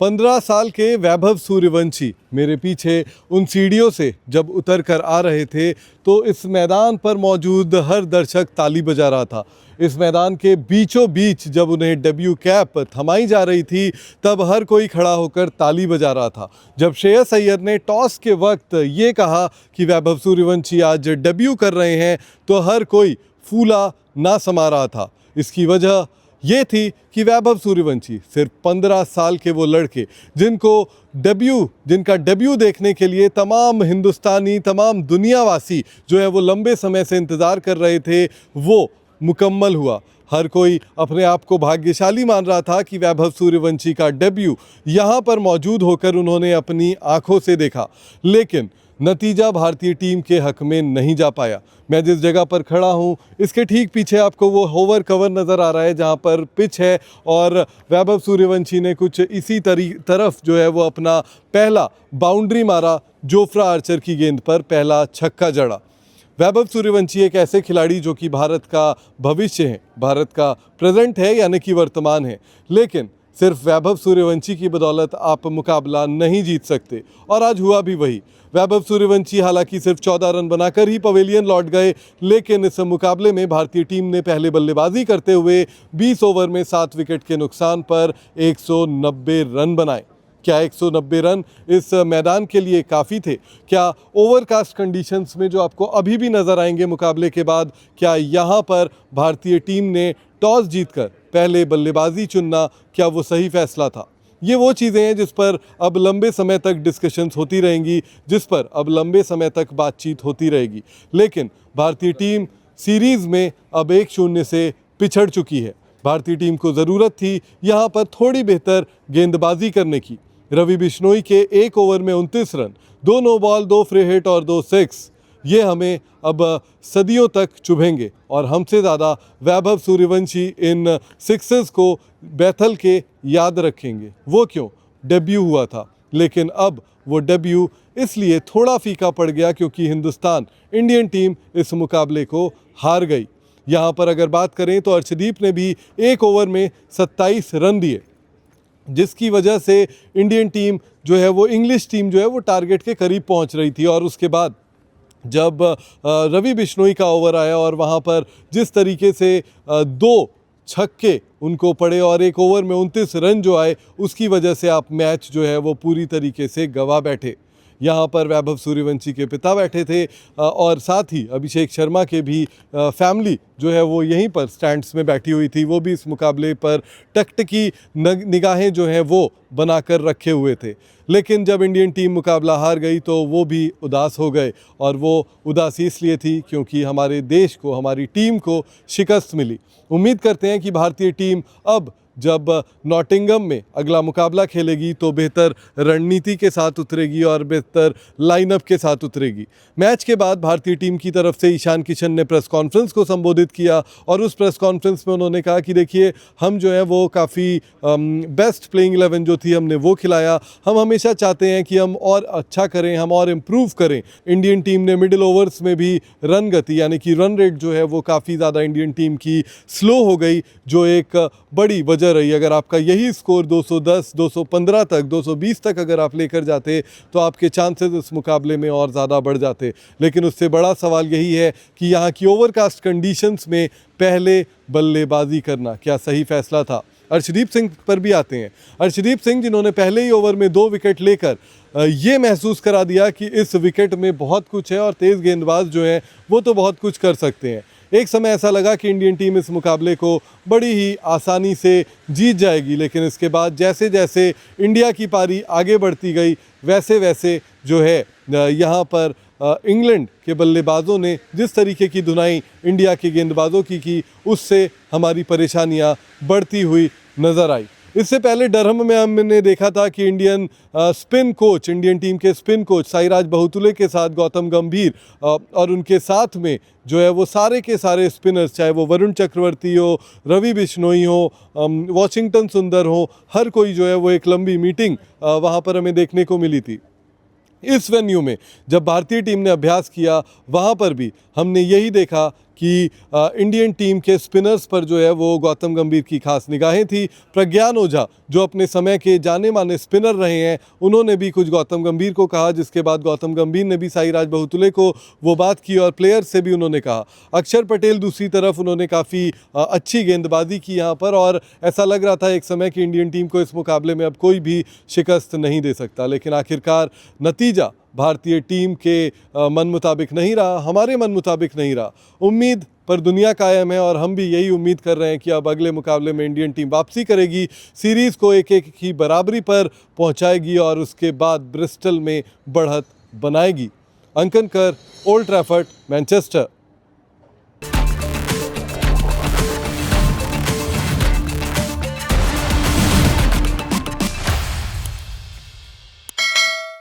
15 साल के वैभव सूर्यवंशी मेरे पीछे उन सीढ़ियों से जब उतर कर आ रहे थे तो इस मैदान पर मौजूद हर दर्शक ताली बजा रहा था। इस मैदान के बीचों बीच जब उन्हें डब्ल्यू कैप थमाई जा रही थी तब हर कोई खड़ा होकर ताली बजा रहा था। जब श्रेयस अय्यर ने टॉस के वक्त ये कहा कि वैभव सूर्यवंशी आज डेब्यू कर रहे हैं तो हर कोई फूला ना समा रहा था। इसकी वजह ये थी कि वैभव सूर्यवंशी सिर्फ 15 साल के वो लड़के जिनका डेब्यू देखने के लिए तमाम हिंदुस्तानी, तमाम दुनियावासी जो है वो लंबे समय से इंतज़ार कर रहे थे, वो मुकम्मल हुआ। हर कोई अपने आप को भाग्यशाली मान रहा था कि वैभव सूर्यवंशी का डेब्यू यहाँ पर मौजूद होकर उन्होंने अपनी आंखों से देखा, लेकिन नतीजा भारतीय टीम के हक में नहीं जा पाया। मैं जिस जगह पर खड़ा हूँ इसके ठीक पीछे आपको वो होवर कवर नज़र आ रहा है जहाँ पर पिच है और वैभव सूर्यवंशी ने कुछ इसी तरफ जो है वो अपना पहला बाउंड्री मारा। जोफ्रा आर्चर की गेंद पर पहला छक्का जड़ा। वैभव सूर्यवंशी एक ऐसे खिलाड़ी जो कि भारत का भविष्य है, भारत का प्रेजेंट है यानी कि वर्तमान है, लेकिन सिर्फ वैभव सूर्यवंशी की बदौलत आप मुकाबला नहीं जीत सकते और आज हुआ भी वही। वैभव सूर्यवंशी हालांकि सिर्फ 14 रन बनाकर ही पवेलियन लौट गए, लेकिन इस मुकाबले में भारतीय टीम ने पहले बल्लेबाजी करते हुए 20 ओवर में 7 विकेट के नुकसान पर 190 रन बनाए। क्या 190 रन इस मैदान के लिए काफ़ी थे? क्या ओवरकास्ट कंडीशंस में जो आपको अभी भी नज़र आएंगे मुकाबले के बाद, क्या यहाँ पर भारतीय टीम ने टॉस जीतकर पहले बल्लेबाजी चुनना, क्या वो सही फैसला था? ये वो चीज़ें हैं जिस पर अब लंबे समय तक डिस्कशंस होती रहेंगी, जिस पर अब लंबे समय तक बातचीत होती रहेगी। लेकिन भारतीय टीम सीरीज़ में अब 1-0 से पिछड़ चुकी है। भारतीय टीम को ज़रूरत थी यहाँ पर थोड़ी बेहतर गेंदबाजी करने की। रवि बिश्नोई के 1 ओवर में 29 run, 2 no ball, 2 free hit और 2 सिक्स, ये हमें अब सदियों तक चुभेंगे और हमसे ज़्यादा वैभव सूर्यवंशी इन सिक्सेस को बैथल के याद रखेंगे। वो क्यों? डेब्यू हुआ था, लेकिन अब वो डेब्यू इसलिए थोड़ा फीका पड़ गया क्योंकि इंडियन टीम इस मुकाबले को हार गई। यहाँ पर अगर बात करें तो अर्शदीप ने भी 1 ओवर में 27 रन दिए, जिसकी वजह से इंडियन टीम जो है वो, इंग्लिश टीम जो है वो टारगेट के करीब पहुँच रही थी। और उसके बाद जब रवि बिश्नोई का ओवर आया और वहाँ पर जिस तरीके से 2 छक्के उनको पड़े और 1 ओवर में 29 रन जो आए, उसकी वजह से आप मैच जो है वो पूरी तरीके से गंवा बैठे। यहाँ पर वैभव सूर्यवंशी के पिता बैठे थे और साथ ही अभिषेक शर्मा के भी फैमिली जो है वो यहीं पर स्टैंड्स में बैठी हुई थी। वो भी इस मुकाबले पर टकटकी निगाहें जो हैं वो बनाकर रखे हुए थे। लेकिन जब इंडियन टीम मुकाबला हार गई तो वो भी उदास हो गए और वो उदासी इसलिए थी क्योंकि हमारे देश को, हमारी टीम को शिकस्त मिली। उम्मीद करते हैं कि भारतीय टीम अब जब नॉटिंघम में अगला मुकाबला खेलेगी तो बेहतर रणनीति के साथ उतरेगी और बेहतर लाइनअप के साथ उतरेगी। मैच के बाद भारतीय टीम की तरफ से ईशान किशन ने प्रेस कॉन्फ्रेंस को संबोधित किया और उस प्रेस कॉन्फ्रेंस में उन्होंने कहा कि देखिए, हम जो है वो काफ़ी बेस्ट प्लेइंग 11 जो थी हमने वो खिलाया। हम हमेशा चाहते हैं कि हम और अच्छा करें, हम और इम्प्रूव करें। इंडियन टीम ने मिडिल ओवर्स में भी रन गति यानी कि रन रेट जो है वो काफ़ी ज़्यादा इंडियन टीम की स्लो हो गई, जो एक बड़ी वजह रही। अगर आपका यही स्कोर 210, 215 तक, 220 तक अगर आप लेकर जाते तो आपके चांसेस इस मुकाबले में और ज़्यादा बढ़ जाते। लेकिन उससे बड़ा सवाल यही है कि यहाँ की ओवरकास्ट कंडीशंस में पहले बल्लेबाजी करना क्या सही फैसला था? अर्शदीप सिंह पर भी आते हैं। अर्शदीप सिंह जिन्होंने पहले ही ओवर में 2 विकेट लेकर ये महसूस करा दिया कि इस विकेट में बहुत कुछ है और तेज़ गेंदबाज जो हैं वो तो बहुत कुछ कर सकते हैं। एक समय ऐसा लगा कि इंडियन टीम इस मुकाबले को बड़ी ही आसानी से जीत जाएगी, लेकिन इसके बाद जैसे जैसे इंडिया की पारी आगे बढ़ती गई वैसे वैसे जो है यहाँ पर इंग्लैंड के बल्लेबाजों ने जिस तरीके की धुनाई इंडिया के गेंदबाजों की उससे हमारी परेशानियाँ बढ़ती हुई नज़र आई। इससे पहले डरहम में हमने देखा था कि इंडियन टीम के स्पिन कोच साईराज बहुतुले के साथ गौतम गंभीर और उनके साथ में जो है वो सारे के सारे स्पिनर्स, चाहे वो वरुण चक्रवर्ती हो, रवि बिश्नोई हो, वॉशिंगटन सुंदर हो, हर कोई जो है वो एक लंबी मीटिंग वहाँ पर हमें देखने को मिली थी। इस वेन्यू में जब भारतीय टीम ने अभ्यास किया वहाँ पर भी हमने यही देखा कि इंडियन टीम के स्पिनर्स पर जो है वो गौतम गंभीर की खास निगाहें थी। प्रज्ञान ओझा जो अपने समय के जाने माने स्पिनर रहे हैं, उन्होंने भी कुछ गौतम गंभीर को कहा, जिसके बाद गौतम गंभीर ने भी साईराज बहुतुले को वो बात की और प्लेयर से भी उन्होंने कहा। अक्षर पटेल दूसरी तरफ, उन्होंने काफ़ी अच्छी गेंदबाजी की यहाँ पर और ऐसा लग रहा था एक समय कि इंडियन टीम को इस मुकाबले में अब कोई भी शिकस्त नहीं दे सकता, लेकिन आखिरकार नतीजा भारतीय टीम के मन मुताबिक नहीं रहा, हमारे मन मुताबिक नहीं रहा। उम्मीद पर दुनिया कायम है और हम भी यही उम्मीद कर रहे हैं कि अब अगले मुकाबले में इंडियन टीम वापसी करेगी, सीरीज़ को 1-1 की बराबरी पर पहुंचाएगी और उसके बाद ब्रिस्टल में बढ़त बनाएगी। अंकन कर, ओल्ड ट्रैफर्ड, मैनचेस्टर।